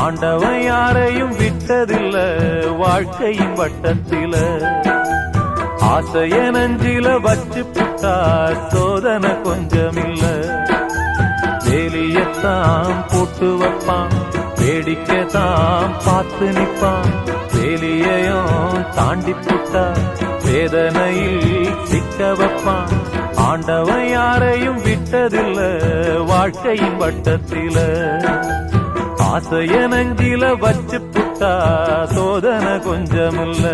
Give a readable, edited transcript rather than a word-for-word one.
ஆண்டவன் யாரையும் விட்டதில்ல வாழ்க்கையின் வட்டத்தில. ஆசைய நஞ்சில வச்சு புட்டா சோதனை கொஞ்சமில்ல. வேலியத்தான் போட்டு வைப்பான், வேடிக்கைத்தான் பார்த்து நிப்பான். வேலியையும் தாண்டி புட்டா வேதனையில் சிக்க வைப்பான். ஆண்டவன் யாரையும் விட்டதில்ல வாழ்க்கையின் வட்டத்தில. ஆசைய நஞ்சில வச்சு புட்டா சோதனை கொஞ்சமில்ல.